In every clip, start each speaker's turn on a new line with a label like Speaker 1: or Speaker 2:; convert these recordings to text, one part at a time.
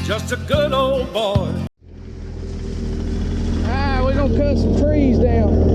Speaker 1: just a good old boy.
Speaker 2: Alright, we're gonna cut some trees down.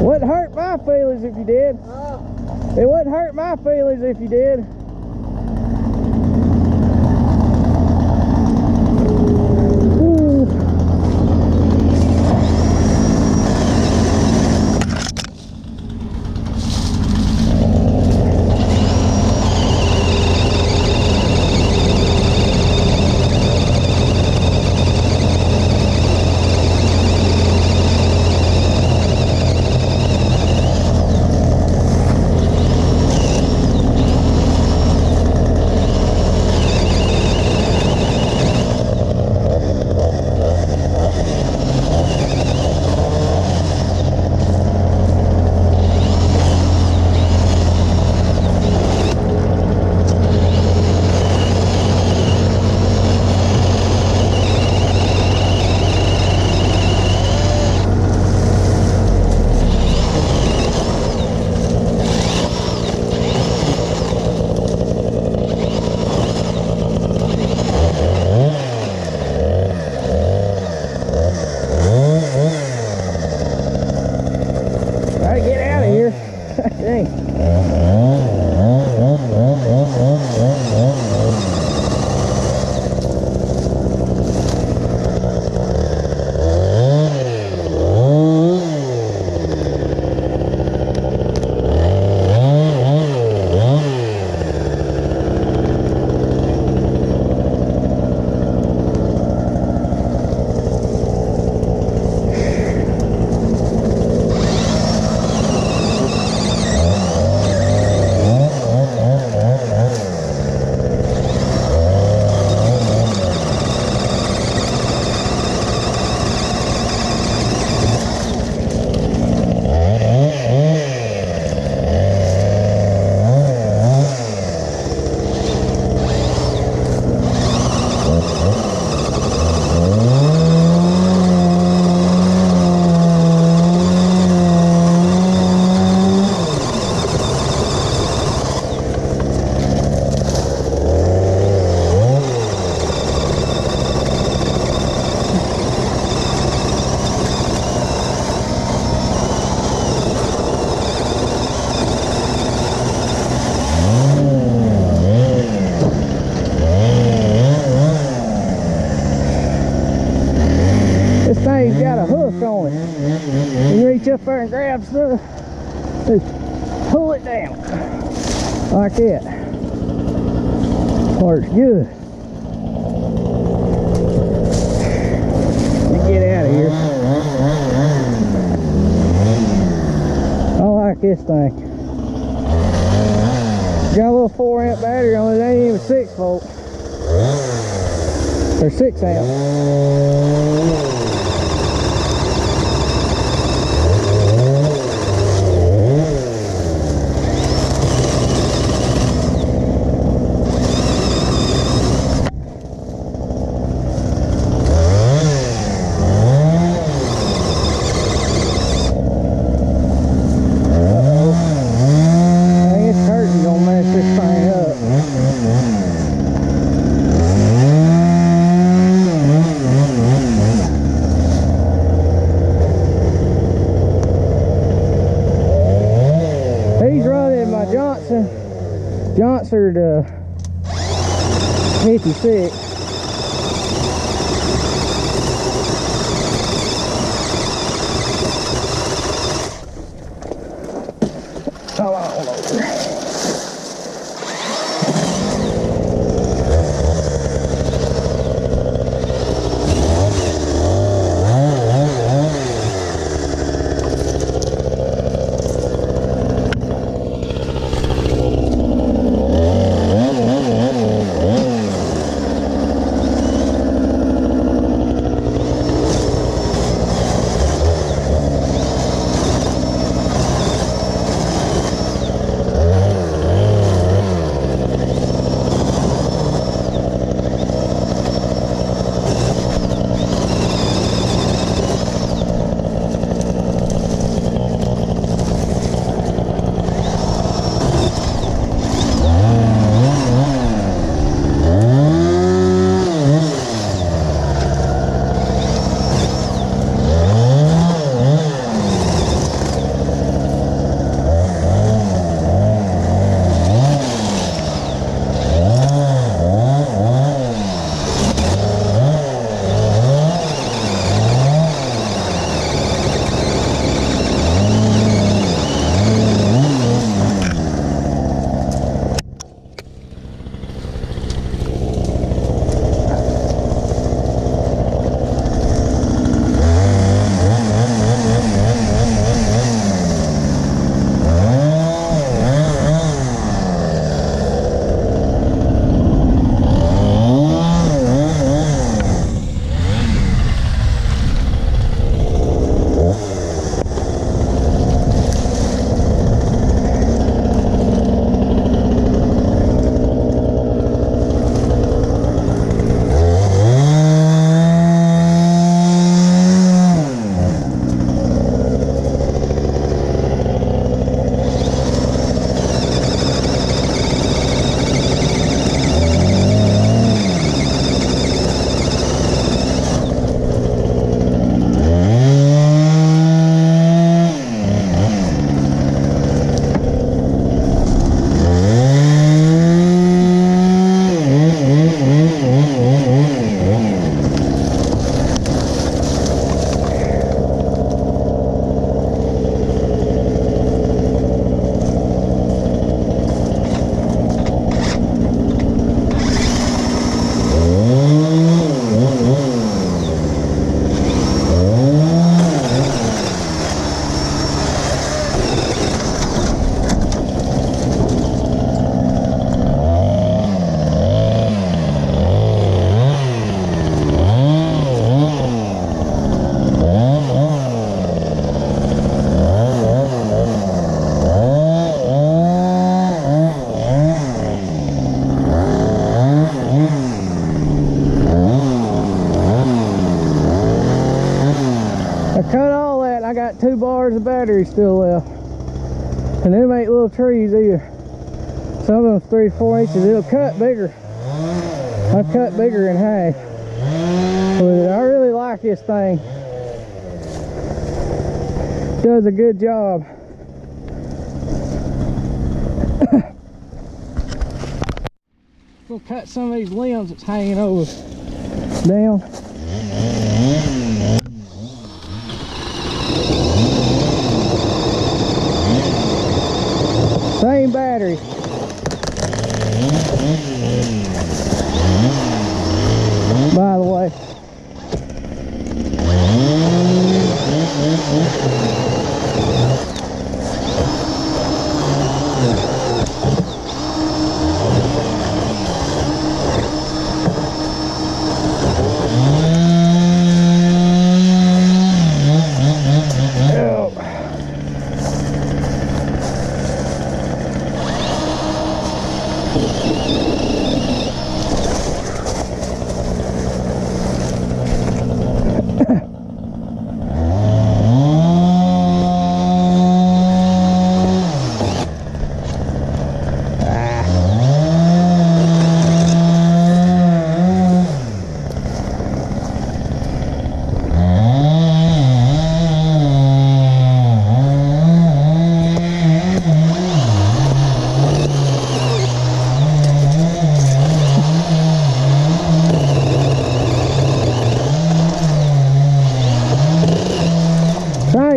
Speaker 2: Wouldn't hurt my feelings if you did. It wouldn't hurt my feelings if you did. Thing's got a hook on it. You reach up there and grab stuff, just pull it down like that. Works good. Let me get out of here. I like this thing. Got a little 4-amp battery on it. It ain't even 6 volt or 6 amp. Jonsered 56. All over. I cut all that and I got 2 bars of battery still left. And them ain't little trees either. Some of them's 3 to 4 inches. It'll cut bigger. I cut bigger in half. But I really like this thing. Does a good job. We'll cut some of these limbs that's hanging over down. Same battery. By the way.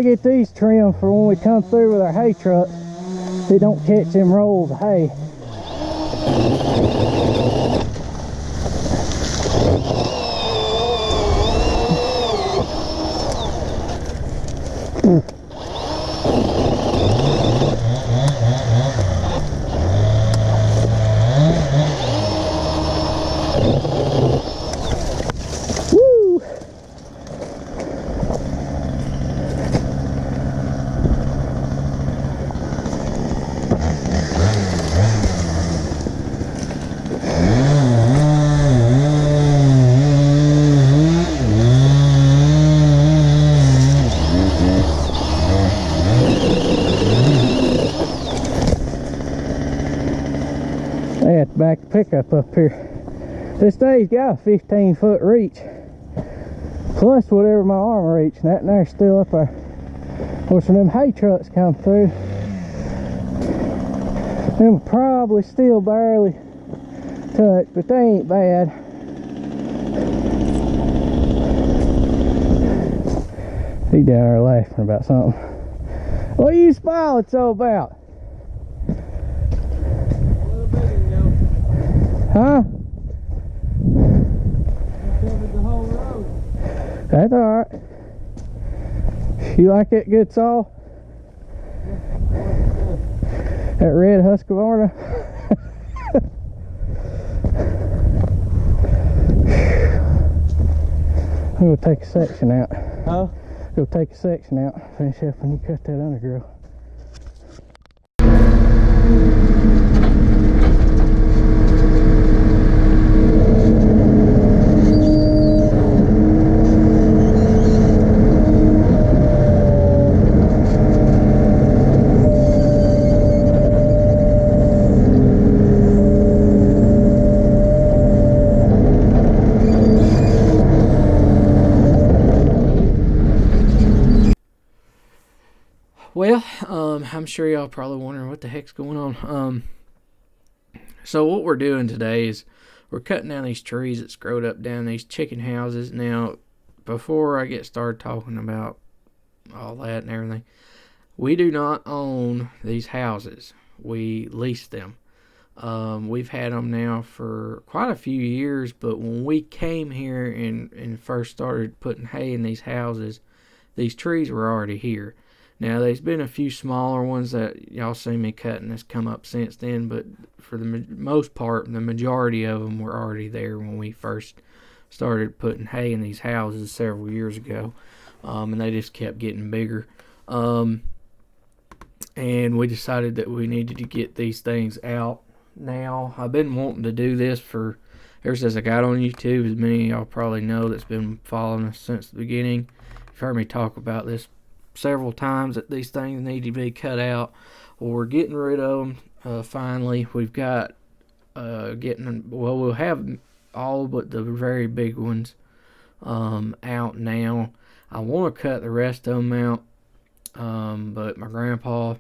Speaker 2: Get these trimmed for when we come through with our hay truck. They don't catch them rolls of hay. They have to back the pickup up here. This thing's got a 15-foot reach, plus whatever my arm reach, and that there's still up there. Of course, when them hay trucks come through, them will probably still barely touch, but they ain't bad. He down there laughing about something. What are you smiling so about? Huh?
Speaker 1: Covered the whole road.
Speaker 2: That's alright. You like that good saw? That red Husqvarna? I'm gonna take a section out.
Speaker 1: Huh?
Speaker 2: Go take a section out, finish up when you cut that undergrowth.
Speaker 3: Well, I'm sure y'all probably wondering what the heck's going on. So what we're doing today is we're cutting down these trees that's growed up down these chicken houses. Now, before I get started talking about all that and everything, we do not own these houses. We lease them. We've had them now for quite a few years, but when we came here and first started putting hay in these houses, these trees were already here. Now, there's been a few smaller ones that y'all see me cutting that's come up since then, but for the most part, the majority of them were already there when we first started putting hay in these houses several years ago, and they just kept getting bigger. And we decided that we needed to get these things out now. I've been wanting to do this for ever since I got on YouTube, as many of y'all probably know that's been following us since the beginning. If You've heard me talk about this several times, that these things need to be cut out. Well, we're getting rid of them. Finally, we've got we'll have all but the very big ones out now. I want to cut the rest of them out, but my grandpa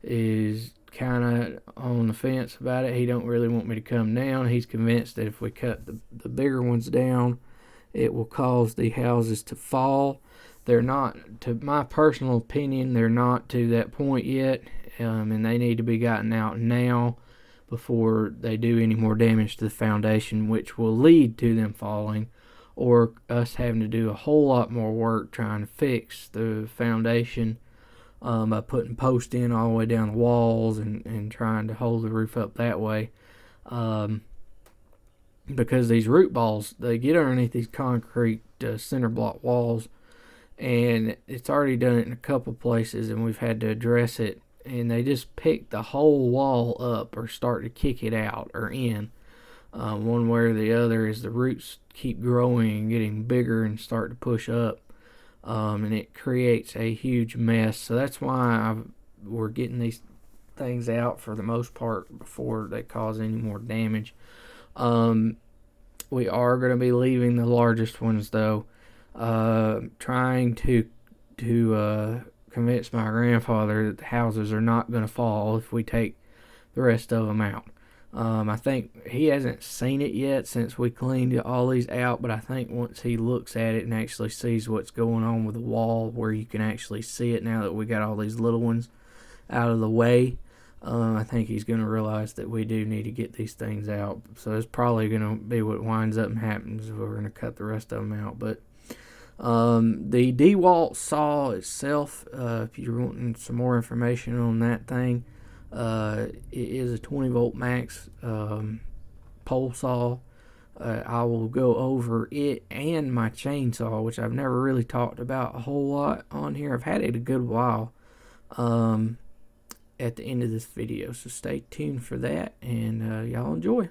Speaker 3: is kind of on the fence about it. He don't really want me to come down. He's convinced that if we cut the bigger ones down, it will cause the houses to fall. They're not, to my personal opinion, they're not to that point yet, and they need to be gotten out now before they do any more damage to the foundation, which will lead to them falling, or us having to do a whole lot more work trying to fix the foundation by putting posts in all the way down the walls and trying to hold the roof up that way. Because these root balls, they get underneath these concrete cinder block walls, and it's already done it in a couple places, and we've had to address it, and they just pick the whole wall up or start to kick it out or in, one way or the other, as the roots keep growing and getting bigger and start to push up, and it creates a huge mess. So that's why we're getting these things out for the most part before they cause any more damage. We are going to be leaving the largest ones though, trying to convince my grandfather that the houses are not going to fall if we take the rest of them out. I think he hasn't seen it yet since we cleaned all these out, but I think once he looks at it and actually sees what's going on with the wall, where you can actually see it now that we got all these little ones out of the way, I think he's going to realize that we do need to get these things out. So it's probably going to be what winds up and happens. We're going to cut the rest of them out. But the Dewalt saw itself, if you're wanting some more information on that thing, it is a 20 volt max pole saw. I will go over it and my chainsaw, which I've never really talked about a whole lot on here. I've had it a good while, at the end of this video, so stay tuned for that, and y'all enjoy.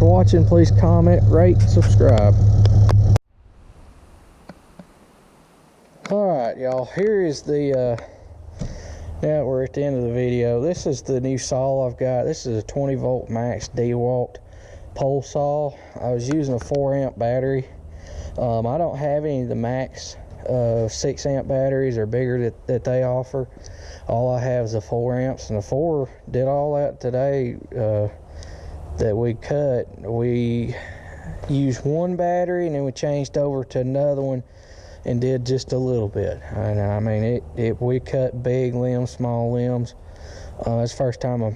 Speaker 2: for watching. Please comment, rate, subscribe. Alright, y'all, here is the now we're at the end of the video. This is the new saw I've got. This is a 20 volt max Dewalt pole saw. I was using a 4 amp battery. I don't have any of the max 6 amp batteries or bigger that they offer. All I have is the 4 amps, and the 4 did all that today that we cut. We used one battery and then we changed over to another one and did just a little bit. And I mean, we cut big limbs, small limbs. It's the first time a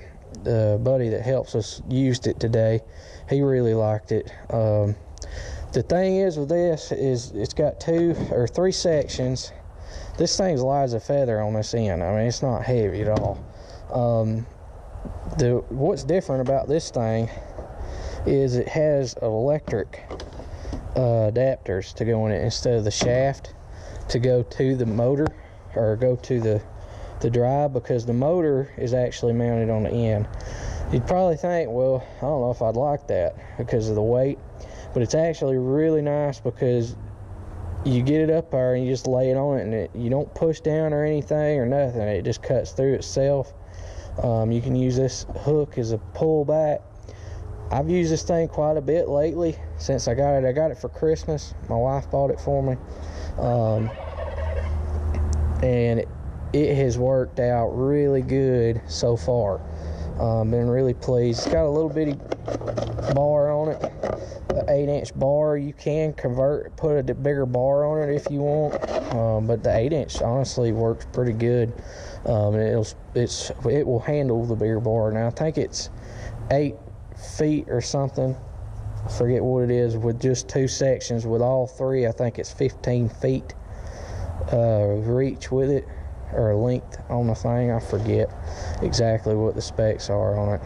Speaker 2: buddy that helps us used it today. He really liked it. The thing is with this is it's got 2 or 3 sections. This thing's light as a feather on this end. I mean, it's not heavy at all. What's different about this thing is it has electric adapters to go in it instead of the shaft to go to the motor or go to the drive, because the motor is actually mounted on the end. You'd probably think, well, I don't know if I'd like that because of the weight, but it's actually really nice because you get it up there and you just lay it on it, and you don't push down or anything or nothing. It just cuts through itself. You can use this hook as a pull back. I've used this thing quite a bit lately since I got it. I got it for Christmas. My wife bought it for me. And it has worked out really good so far. Been really pleased. It's got a little bitty bar on it, an 8-inch bar. You can put a bigger bar on it if you want, but the 8-inch honestly works pretty good. It will handle the bigger bar. Now I think it's 8 feet or something. I forget what it is with just 2 sections. With all 3, I think it's 15 feet reach with it, or length on the thing. I forget exactly what the specs are on it,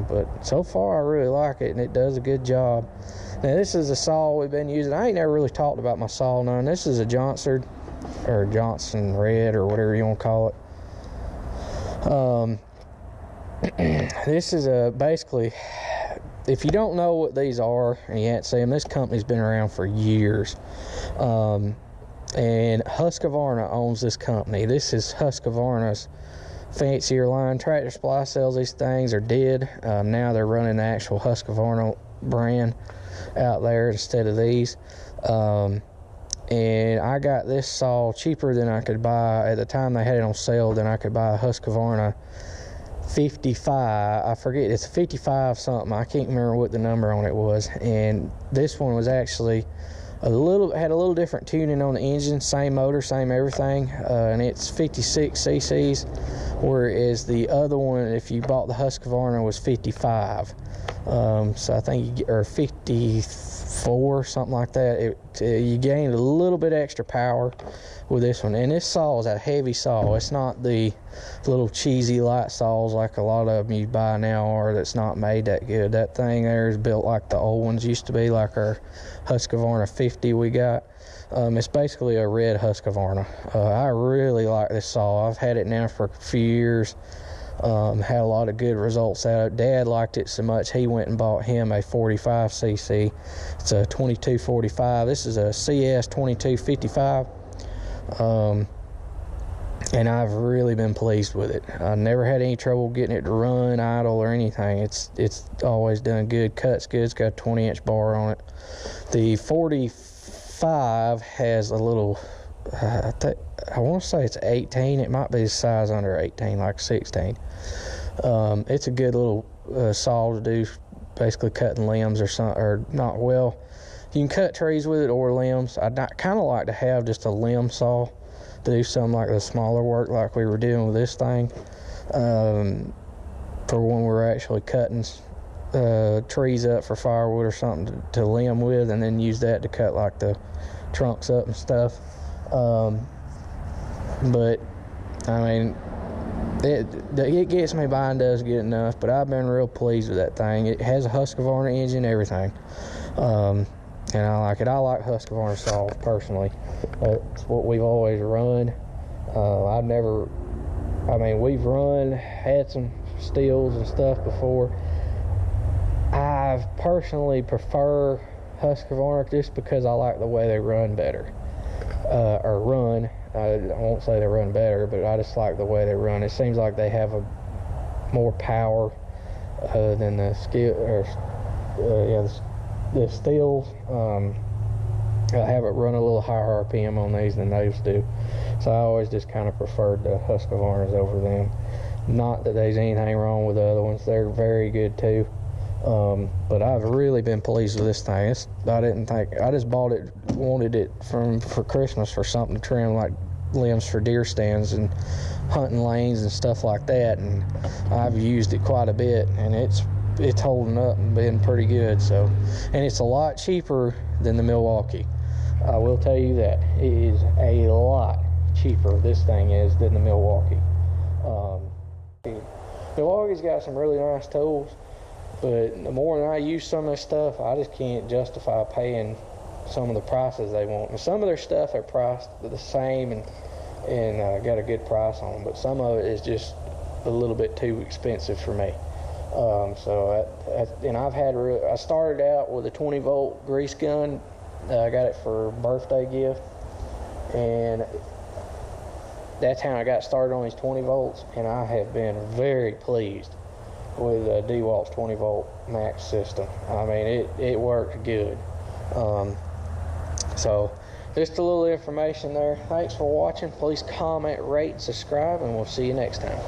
Speaker 2: but so far I really like it, and it does a good job. Now this is a saw we've been using. I ain't never really talked about my saw none. This is a Jonsered or Johnson Red or whatever you want to call it. This is basically, if you don't know what these are and you haven't seen them, this company's been around for years. And Husqvarna owns this company. This is Husqvarna's fancier line. Tractor Supply sells these things, or did. Now they're running the actual Husqvarna brand out there instead of these. And I got this saw cheaper than I could buy. At the time they had it on sale, than I could buy a Husqvarna 55. I forget, it's a 55 something. I can't remember what the number on it was. And this one was actually had a little different tuning on the engine, same motor, same everything, and it's 56 cc's, whereas the other one, if you bought the Husqvarna, was 55. So I think or 54, something like that. You gained a little bit extra power with this one. And this saw is a heavy saw. It's not the little cheesy light saws like a lot of them you buy now are, that's not made that good. That thing there is built like the old ones used to be, like our Husqvarna 50 we got. It's basically a red Husqvarna. I really like this saw. I've had it now for a few years. Had a lot of good results out of it. Dad liked it so much he went and bought him a 45cc. It's a 2245. This is a CS 2255. And I've really been pleased with it. I never had any trouble getting it to run, idle, or anything. It's always done good. Cuts good. It's got a 20-inch bar on it. The 45 has a little, I want to say it's 18. It might be a size under 18, like 16. It's a good little saw to do, basically cutting limbs or something, or not. Well, you can cut trees with it or limbs. I'd kind of like to have just a limb saw to do some like the smaller work like we were doing with this thing, for when we're actually cutting trees up for firewood or something to limb with, and then use that to cut like the trunks up and stuff. But I mean, it gets me by and does good enough, but I've been real pleased with that thing. It has a Husqvarna engine, everything, and I like it. I like Husqvarna saws personally. It's what we've always run. We've had some steels and stuff before. I I personally prefer Husqvarna just because I like the way they run better. I won't say they run better, but I just like the way they run. It seems like they have a more power than the the Steels. I have it run a little higher RPM on these than those do, so I always just kind of preferred the Husqvarnas over them. Not that there's anything wrong with the other ones; they're very good too. But I've really been pleased with this thing. I just bought it, wanted it for Christmas for something to trim, like limbs for deer stands and hunting lanes and stuff like that, and I've used it quite a bit, and it's holding up and been pretty good. So, and it's a lot cheaper than the Milwaukee. I will tell you that it is a lot cheaper, this thing is, than the Milwaukee. Milwaukee's got some really nice tools, but the more than I use some of their stuff, I just can't justify paying some of the prices they want. And some of their stuff are priced the same and got a good price on them, but some of it is just a little bit too expensive for me. I started out with a 20-volt grease gun. I got it for a birthday gift, and that's how I got started on these 20 volts, and I have been very pleased with Dewalt's 20-volt max system. I mean, it worked good. So just a little information there. Thanks for watching. Please comment, rate, subscribe, and we'll see you next time.